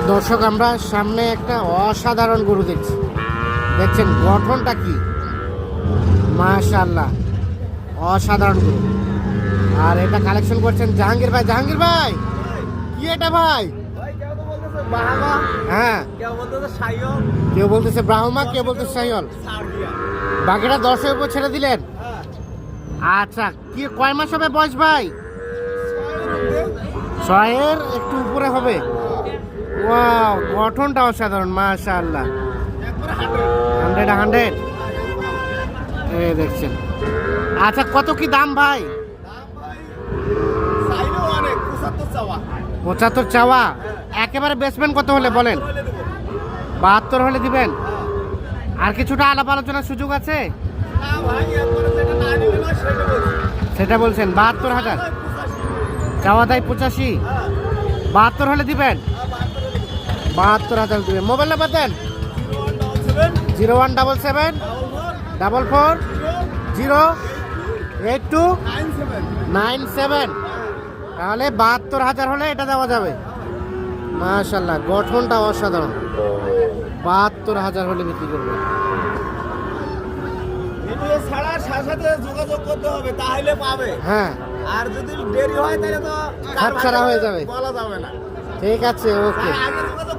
দর্শক, আমরা সামনে একটা অসাধারণ গরু দেখছি। দেখছেন গঠনটা কি, মাশাআল্লাহ, অসাধারণ গরু। আর এটা কালেকশন করছেন জাহাঙ্গীর ভাই। জাহাঙ্গীর ভাই, কি এটা ভাই? হ্যাঁ, কেউ বলতেছে ব্রাহ্মা, কেউ বলতেছে শাহিওয়াল। বাকিটা 10-এর উপর ছেড়ে দিলেন। আচ্ছা, কি কয় মাস হবে বয়স ভাই? 6-এর একটু উপরে হবে। ওয়াও, গঠনটা অসাধারণ, মাশাআল্লাহ। 100 এই দেখছেন। আচ্ছা, কত কি দাম ভাই? 75 চাওয়া। একেবারে বেচবেন কত হলে বলেন? 72 হলে দিবেন? আর কিছুটা আলাপ আলোচনার সুযোগ আছে? সেটা বলছেন 72,000 চাওয়া, তাই 85। 72 হলে দিবেন? 72,000 দিবেন। মোবাইল নাম্বার দেন। 017744082997। তাহলে 72,000 হলে এটা দেওয়া যাবে। মাশাআল্লাহ, গঠনটা অসাধারণ। 72,000 হলে বিক্রি করবে। ছাড়া সাথে যোগাযোগ করতে হবে, তাহলে পাবে। হ্যাঁ, আর যদি দেরি হয় তাহলে তো হাতছাড়া হয়ে যাবে, বলা যাবে না। ঠিক আছে, ওকে। আগে যোগাযোগ